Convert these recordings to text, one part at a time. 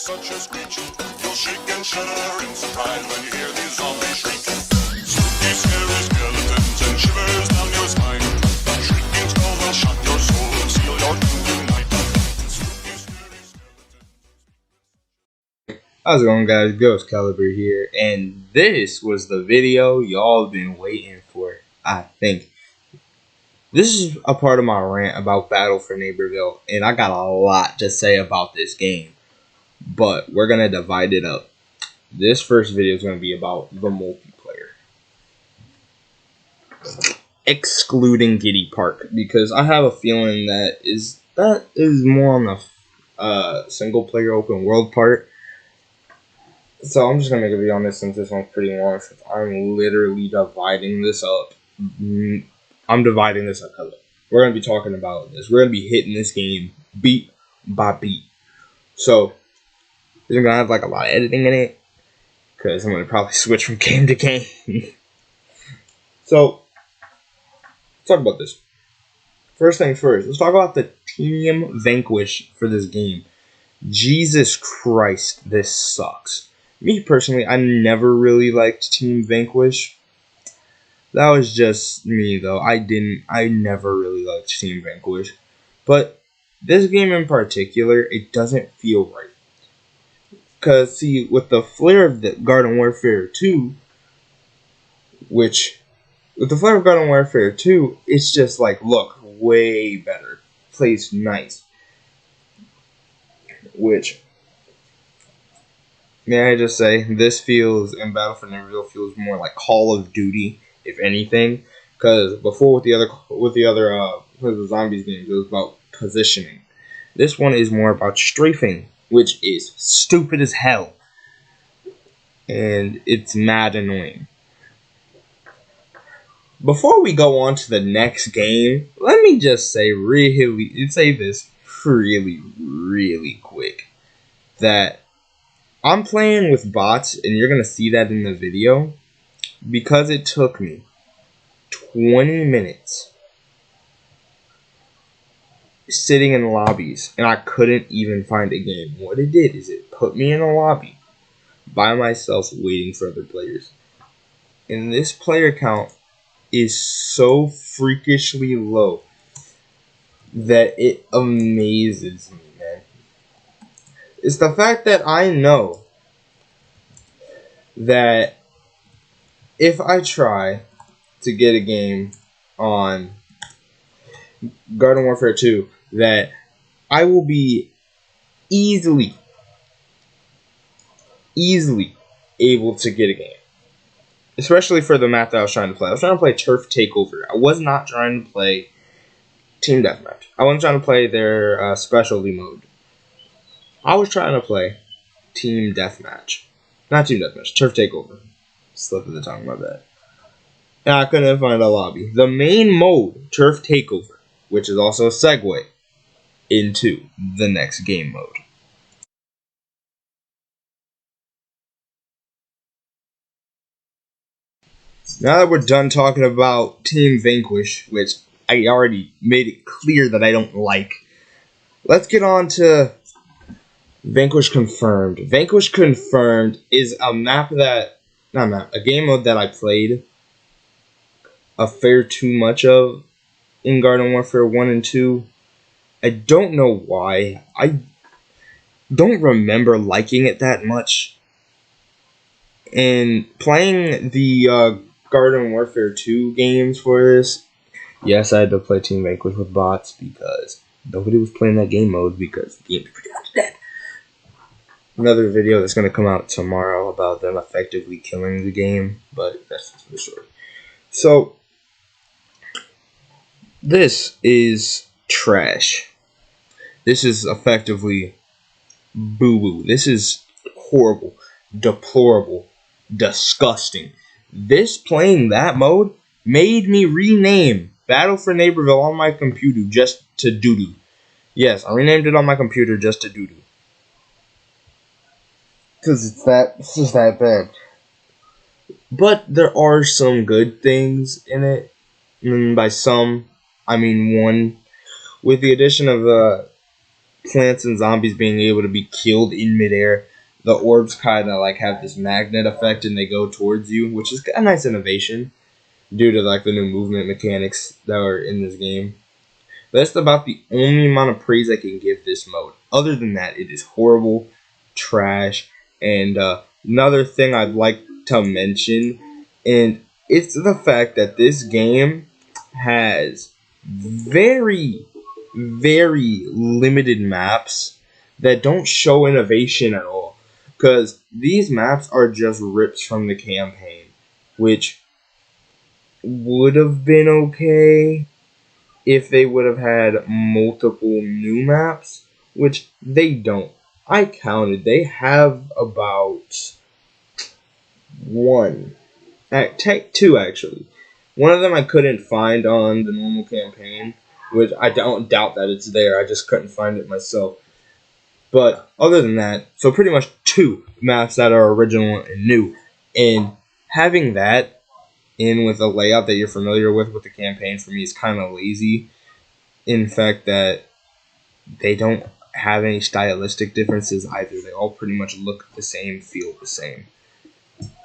such a screech. You'll shake and shudder in surprise when you hear these zombies shriek. Spooky, scary skeletons and shivers down your spine. Shrieking skulls will shock your soul and seal your doom tonight. Spooky, scary skeletons. How's it going, guys? Ghost Caliber here, and this was the video y'all been waiting for, I think. This is a part of my rant about Battle for Neighborville, and I got a lot to say about this game, but we're going to divide it up. This first video is going to be about the multiplayer, excluding Giddy Park, because I have a feeling that is more on the single player open world part. So I'm just going to make a video on this since this one's pretty long, since I'm literally dividing this up. I'm dividing this up. We're going to be talking about this. We're going to be hitting this game beat by beat. So, we're going to have like a lot of editing in it, because I'm going to probably switch from game to game. So, let's talk about this. First things first, let's talk about the Team Vanquish for this game. Jesus Christ, this sucks. Me personally, I never really liked Team Vanquish. That was just me, though. I never really liked Team Vanquish. But this game in particular, it doesn't feel right. Because, see, with the flair of the Garden Warfare 2, it's just like, look, way better. Plays nice. Which, may I just say, this feels, in Battle for Neighborville, feels more like Call of Duty, if anything. Because before with the zombies games, it was about positioning. This one is more about strafing, which is stupid as hell. And it's mad annoying. Before we go on to the next game, let me just say this really quick. That I'm playing with bots, and you're going to see that in the video, because it took me 20 minutes sitting in lobbies, and I couldn't even find a game. What it did is it put me in a lobby by myself waiting for other players. And this player count is so freakishly low that it amazes me, man. It's the fact that I know that if I try to get a game on Garden Warfare 2, that I will be easily able to get a game. Especially for the map that I was trying to play. I was trying to play Turf Takeover. I was not trying to play Team Deathmatch. I wasn't trying to play their specialty mode. I was trying to play Team Deathmatch. Not Team Deathmatch, Turf Takeover. Slip of the tongue, my bad. And I couldn't find a lobby. The main mode, Turf Takeover, which is also a segue into the next game mode. Now that we're done talking about Team Vanquish, which I already made it clear that I don't like, let's get on to Vanquish Confirmed. Vanquish Confirmed is a game mode that I played a fair too much of in Garden Warfare 1 and 2. I don't know why. I don't remember liking it that much. And playing the Garden Warfare 2 games for this, yes, I had to play Team Vanquish with bots because nobody was playing that game mode because the game is pretty much dead. Another video that's going to come out tomorrow about them effectively killing the game, but that's just the story. So, this is trash. This is effectively boo-boo. This is horrible, deplorable, disgusting. This playing that mode made me rename Battle for Neighborville on my computer just to doo-doo. Yes, I renamed it on my computer just to doo-doo. Because it's just that bad. But there are some good things in it. And by some, I mean one. With the addition of plants and zombies being able to be killed in midair. The orbs kind of like have this magnet effect and they go towards you, which is a nice innovation due to like the new movement mechanics that are in this game. That's about the only amount of praise I can give this mode. Other than that, it is horrible, trash, and another thing I'd like to mention, and it's the fact that this game has very, very limited maps that don't show innovation at all. Because these maps are just rips from the campaign, which would have been okay if they would have had multiple new maps, which they don't. I counted. They have about two actually. One of them I couldn't find on the normal campaign, which I don't doubt that it's there. I just couldn't find it myself. But other than that, so pretty much two maps that are original and new. And having that in with a layout that you're familiar with the campaign for me is kind of lazy. In fact, that they don't have any stylistic differences either. They all pretty much look the same, feel the same.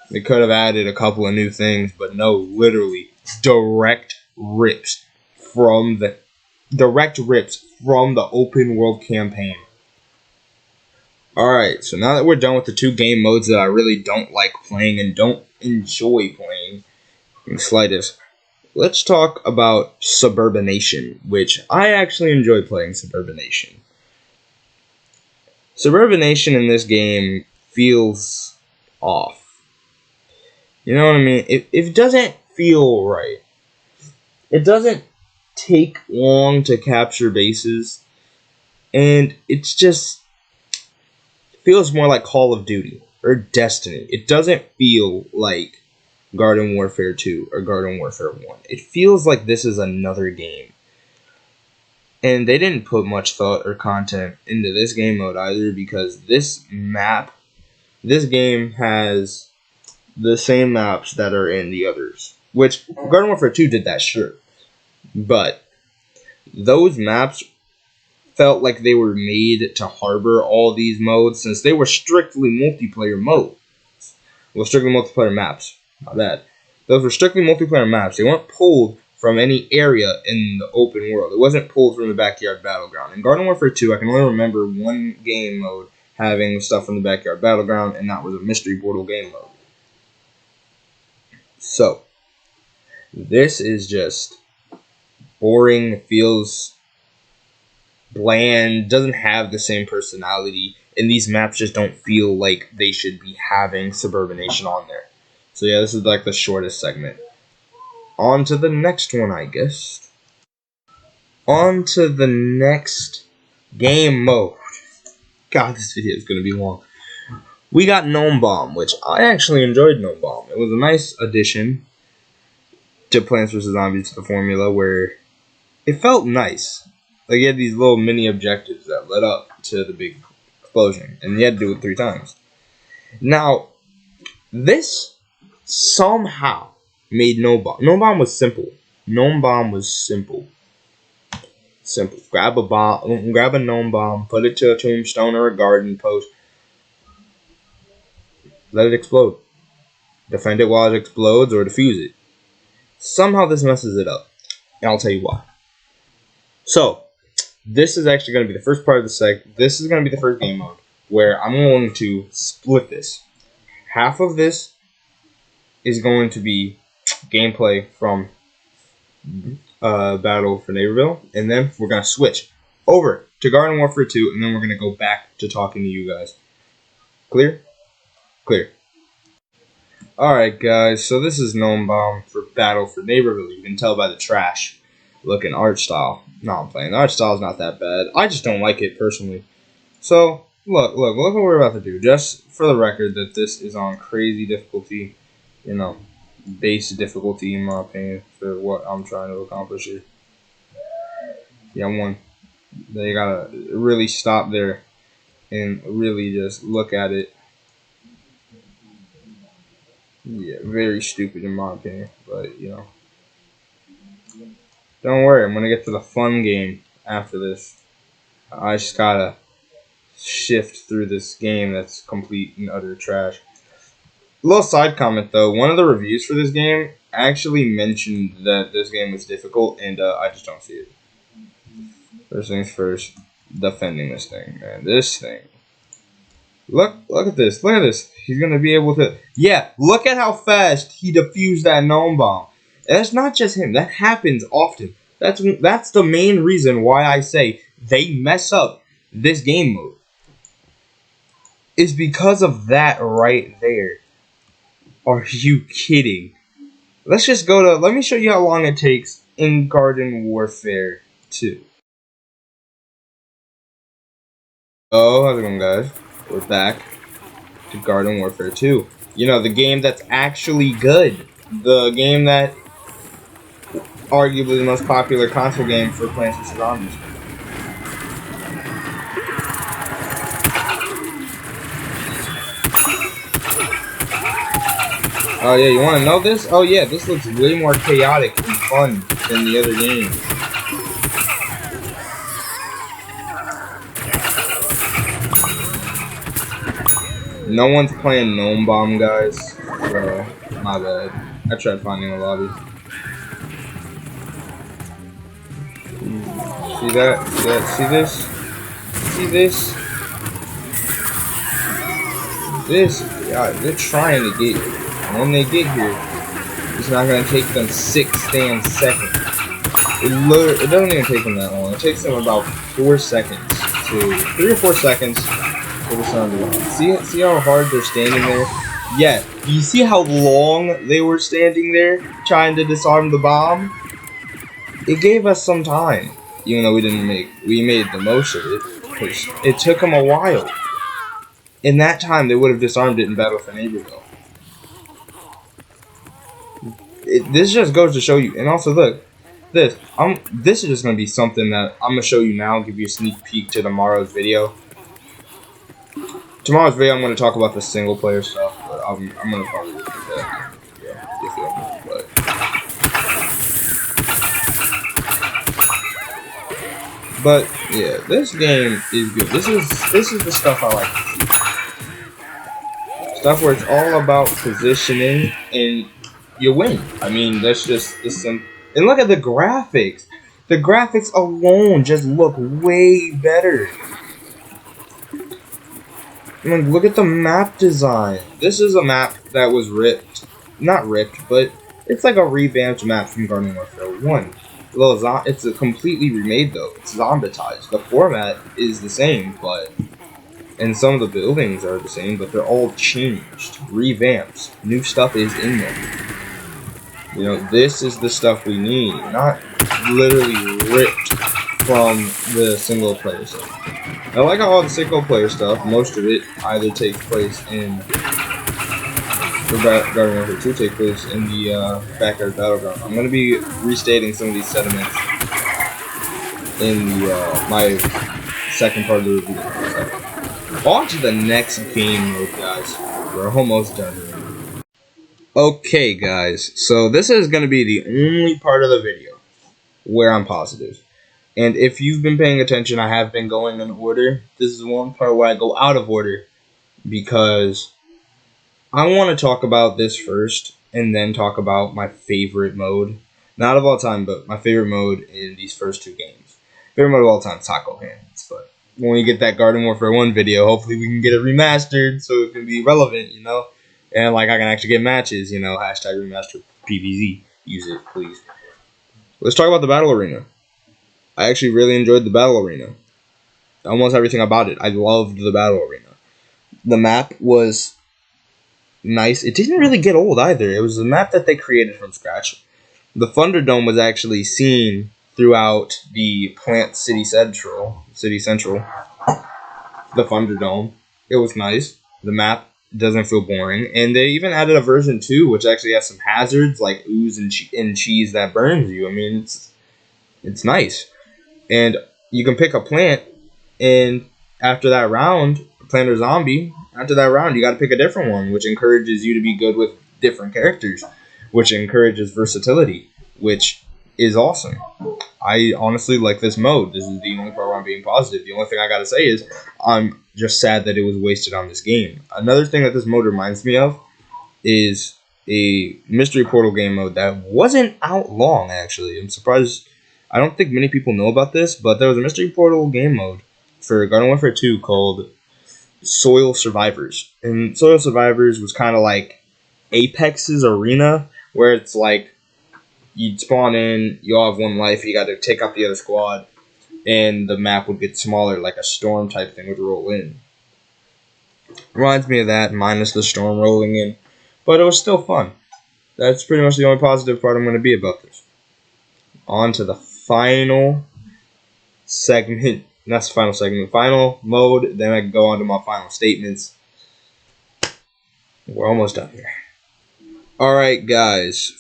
They could have added a couple of new things, but no, literally direct rips from the open world campaign. Alright, so now that we're done with the two game modes that I really don't like playing and don't enjoy playing in the slightest, let's talk about Suburbanation, which I actually enjoy playing Suburbanation. Suburbanation in this game feels off. You know what I mean? It doesn't feel right. It doesn't take long to capture bases, and it's just feels more like Call of Duty or Destiny. It doesn't feel like Garden Warfare 2 or Garden Warfare 1. It feels like this is another game. And they didn't put much thought or content into this game mode either, because this game has the same maps that are in the others. Which, Garden Warfare 2 did that, sure. But those maps felt like they were made to harbor all these modes, since they were strictly multiplayer modes. Well, strictly multiplayer maps. Not bad. Those were strictly multiplayer maps. They weren't pulled from any area in the open world. It wasn't pulled from the backyard battleground. In Garden Warfare 2, I can only remember one game mode having stuff from the backyard battleground, and that was a mystery portal game mode. So, this is just boring, feels bland, doesn't have the same personality, and these maps just don't feel like they should be having Suburbanation on there. So yeah, this is like the shortest segment. On to the next one, I guess. On to the next game mode. God, this video is going to be long. We got Gnome Bomb, which I actually enjoyed Gnome Bomb. It was a nice addition to Plants vs. Zombies to the formula, where it felt nice. Like, you had these little mini objectives that led up to the big explosion, and you had to do it 3 times. Now, this somehow made Gnome Bomb. Gnome Bomb was simple. Simple. Grab a gnome bomb, put it to a tombstone or a garden post, let it explode. Defend it while it explodes or defuse it. Somehow this messes it up, and I'll tell you why. So, this is actually going to be the first part of the This is going to be the first game mode where I'm going to split this. Half of this is going to be gameplay from Battle for Neighborville, and then we're going to switch over to Garden Warfare 2, and then we're going to go back to talking to you guys. Clear? Clear. Alright guys, so this is Gnome Bomb for Battle for Neighborville. You can tell by the trash looking art style. No, I'm playing. The art style is not that bad. I just don't like it personally. So, look what we're about to do. Just for the record that this is on crazy difficulty, you know, base difficulty in my opinion for what I'm trying to accomplish here. Yeah, one. They gotta really stop there and really just look at it. Yeah, very stupid in my opinion, but you know. Don't worry, I'm gonna get to the fun game after this. I just gotta shift through this game that's complete and utter trash. Little side comment though, one of the reviews for this game actually mentioned that this game was difficult, and I just don't see it. First things first, defending this thing, man. This thing. Look at this. Look at this. He's gonna be able to. Yeah, look at how fast he defused that gnome bomb. And that's not just him. That happens often. That's the main reason why I say they mess up this game mode. Is because of that right there. Are you kidding? Let's just go to. Let me show you how long it takes in Garden Warfare 2. Oh, how's it going, guys? We're back to Garden Warfare 2. You know, the game that's actually good. The game that arguably the most popular console game for Plants vs. Zombies. Oh yeah, you want to know this? Oh yeah, this looks way more chaotic and fun than the other games. No one's playing Gnome Bomb, guys. So, my bad. I tried finding a lobby. See that? See that? See this? See this? This? Yeah, they're trying to get here. And when they get here, it's not going to take them 6 damn seconds. It doesn't even take them that long. It takes them about 4 seconds to 3 or 4 seconds for the sun to go on. See how hard they're standing there? Yeah. Do you see how long they were standing there trying to disarm the bomb? It gave us some time, even though we made the most of it. Because it took them a while. In that time, they would have disarmed it in Battle for Neighborville. This just goes to show you, and also look, this is just gonna be something that I'm gonna show you now, give you a sneak peek to tomorrow's video. Tomorrow's video, I'm gonna talk about the single player stuff, but I'm gonna probably do that. Yeah, you feel me? But yeah, this game is good. This is the stuff I like to see. Stuff where it's all about positioning and you win. I mean, that's just the simple. And look at the graphics. The graphics alone just look way better. I mean, look at the map design. This is a map that was ripped. Not ripped, but it's like a revamped map from Garden Warfare 1. It's a completely remade, though. It's zombitized. The format is the same, and some of the buildings are the same, but they're all changed. Revamped. New stuff is in there. You know, this is the stuff we need, not literally ripped from the single player stuff. I like how all the single player stuff, most of it either takes place in Garden Warfare 2 take place in the backyard battleground. I'm going to be restating some of these sentiments in the my second part of the review. On to the next game mode, guys. We're almost done here. Okay, guys, so this is going to be the only part of the video where I'm positive. And if you've been paying attention, I have been going in order. This is one part where I go out of order because I want to talk about this first and then talk about my favorite mode. Not of all time, but my favorite mode in these first 2 games. Favorite mode of all time, Taco Hands. But when we get that Garden Warfare 1 video, hopefully we can get it remastered so it can be relevant, you know? And like I can actually get matches, you know, hashtag remaster PVZ. Use it, please. Let's talk about the battle arena. I actually really enjoyed the battle arena. Almost everything about it. I loved the battle arena. The map was nice. It didn't really get old either. It was a map that they created from scratch. The Thunderdome was actually seen throughout the Plant City Central. The Thunderdome. It was nice. The map doesn't feel boring, and they even added a version 2 which actually has some hazards like ooze and cheese that burns you. I mean, it's nice, and you can pick a plant, and after that round, plant or zombie, after that round you got to pick a different one, which encourages you to be good with different characters, which encourages versatility, which is awesome. I honestly like this mode. This is the only part where I'm being positive. The only thing I gotta say is I'm just sad that it was wasted on this game. Another thing that this mode reminds me of is a mystery portal game mode that wasn't out long, actually. I'm surprised. I don't think many people know about this, but there was a mystery portal game mode for Garden Warfare 2 called Soil Survivors. And Soil Survivors was kind of like Apex's arena, where it's like you'd spawn in, you all have one life, you got to take out the other squad, and the map would get smaller, like a storm type thing would roll in. Reminds me of that, minus the storm rolling in. But it was still fun. That's pretty much the only positive part I'm going to be about this. On to the final segment. That's the final segment. Final mode. Then I can go on to my final statements. We're almost done here. Alright, guys.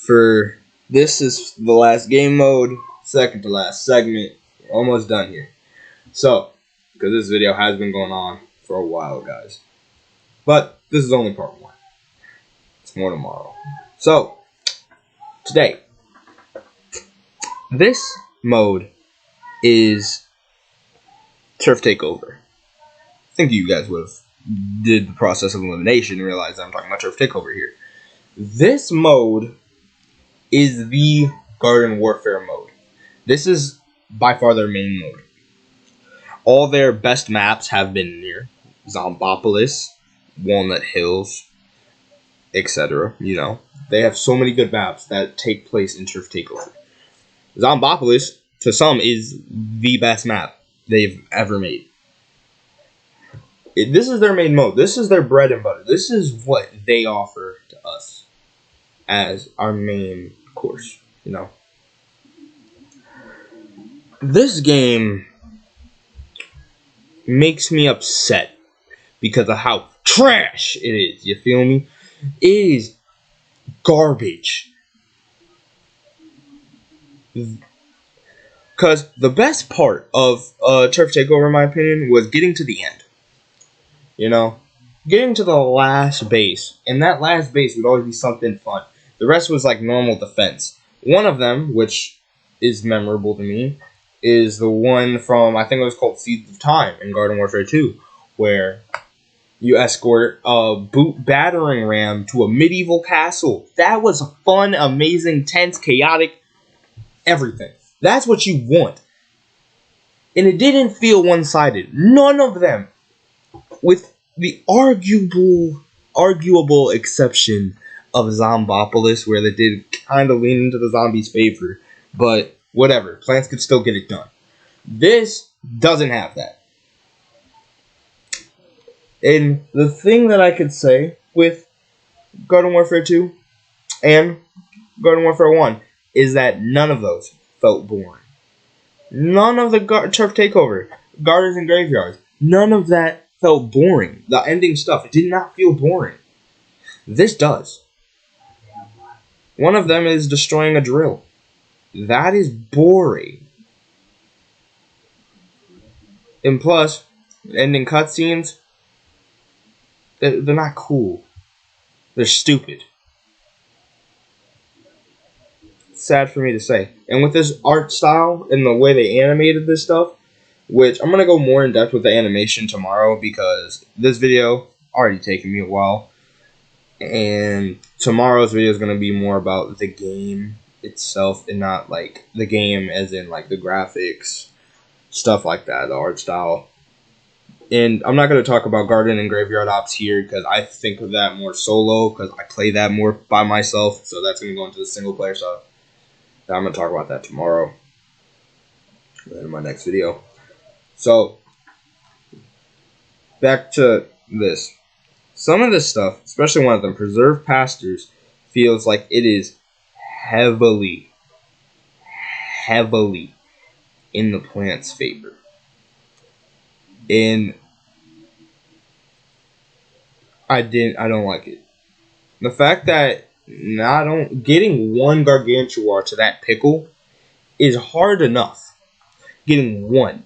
This is the last game mode. Second to last segment. We're almost done here. So, because this video has been going on for a while, guys. But this is only part 1. It's more tomorrow. So, today, this mode is Turf Takeover. I think you guys would have did the process of elimination and realized I'm talking about Turf Takeover here. This mode is the Garden Warfare mode. This is by far their main mode. All their best maps have been near Zombopolis, Walnut Hills, etc. You know, they have so many good maps that take place in Turf Takeover. Zombopolis, to some, is the best map they've ever made. This is their main mode. This is their bread and butter. This is what they offer to us as our main course, you know. This game makes me upset because of how trash it is. You feel me? It is garbage. Because the best part of Turf Takeover, in my opinion, was getting to the end. You know? Getting to the last base. And that last base would always be something fun. The rest was like normal defense. One of them, which is memorable to me, is the one from, I think it was called Seeds of Time in Garden Warfare 2, where you escort a battering ram to a medieval castle. That was fun, amazing, tense, chaotic, everything. That's what you want. And it didn't feel one-sided. None of them, with the arguable exception of Zombopolis, where they did kind of lean into the zombies' favor. But whatever, plants could still get it done. This doesn't have that. And the thing that I could say with Garden Warfare 2 and Garden Warfare 1 is that none of those felt boring. None of the Turf Takeover, Gardens and Graveyards, none of that felt boring. The ending stuff, it did not feel boring. This does. One of them is destroying a drill. That is boring. And plus, ending cutscenes, they're not cool. They're stupid. It's sad for me to say. And with this art style and the way they animated this stuff, which I'm going to go more in depth with the animation tomorrow because this video already taken me a while. And tomorrow's video is going to be more about the game itself and not like the game as in like the graphics, stuff like that, the art style. And I'm not going to talk about Garden and Graveyard Ops here because I think of that more solo because I play that more by myself. So that's going to go into the single player stuff. I'm going to talk about that tomorrow in my next video. So, back to this. Some of this stuff, especially one of them, Preserved Pastures, feels like it is heavily in the plant's favor. And I don't like it. The fact that getting one Gargantuar to that pickle is hard enough. Getting one.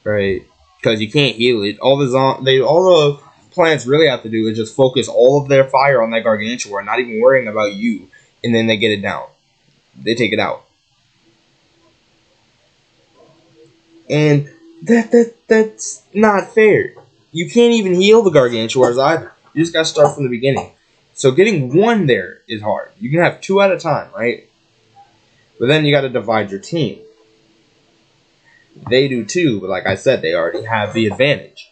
Right? Because you can't heal it. All the plants really have to do is just focus all of their fire on that Gargantuar, not even worrying about you, and then they get it down. they take it out. And that's not fair. You can't even heal the Gargantuars either. You just gotta start from the beginning. So getting one there is hard. You can have 2 at a time, right? But then you gotta divide your team. They do too, but like I said, they already have the advantage.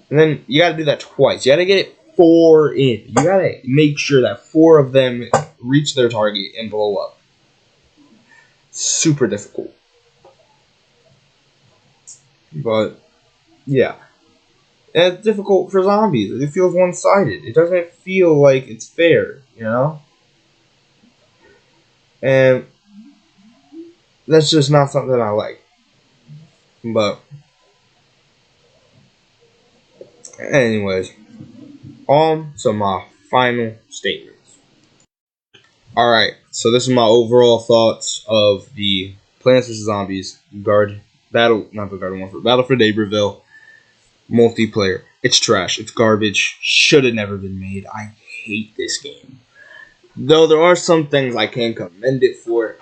And then you gotta do that twice. You gotta get it 4 in. You gotta make sure that 4 of them reach their target and blow up. Super difficult. But, yeah. And it's difficult for zombies. It feels one-sided. It doesn't feel like it's fair, you know? And that's just not something I like. But, anyways. On to my final statements. Alright, so this is my overall thoughts of the Plants vs. Zombies Battle for Neighborville multiplayer. It's trash. It's garbage. Should have never been made. I hate this game. Though there are some things I can commend it for,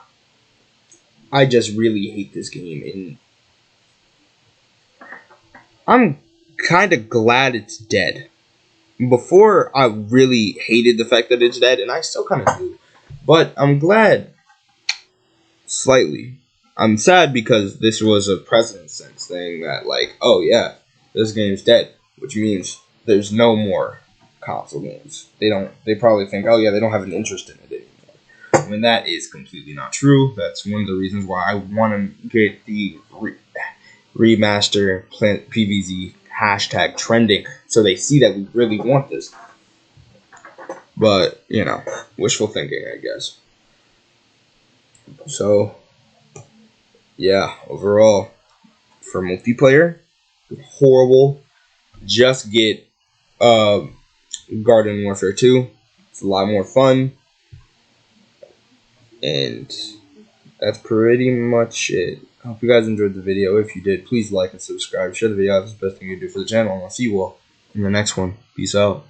I just really hate this game. And I'm kind of glad it's dead. Before, I really hated the fact that it's dead, and I still kind of do. But I'm glad, slightly. I'm sad because this was a precedent sense thing that, like, oh yeah, this game's dead, which means there's no more console games. They probably think, oh yeah, they don't have an interest in it anymore. When that is completely not true. That's one of the reasons why I want to get the remaster Plant PVZ hashtag trending, so they see that we really want this. But, you know, wishful thinking, I guess. So, yeah, overall, for multiplayer, horrible. Just get Garden Warfare 2. It's a lot more fun. And that's pretty much it. I hope you guys enjoyed the video. If you did, please like and subscribe. Share the video. That's the best thing you do for the channel. And I'll see you all in the next one. Peace out.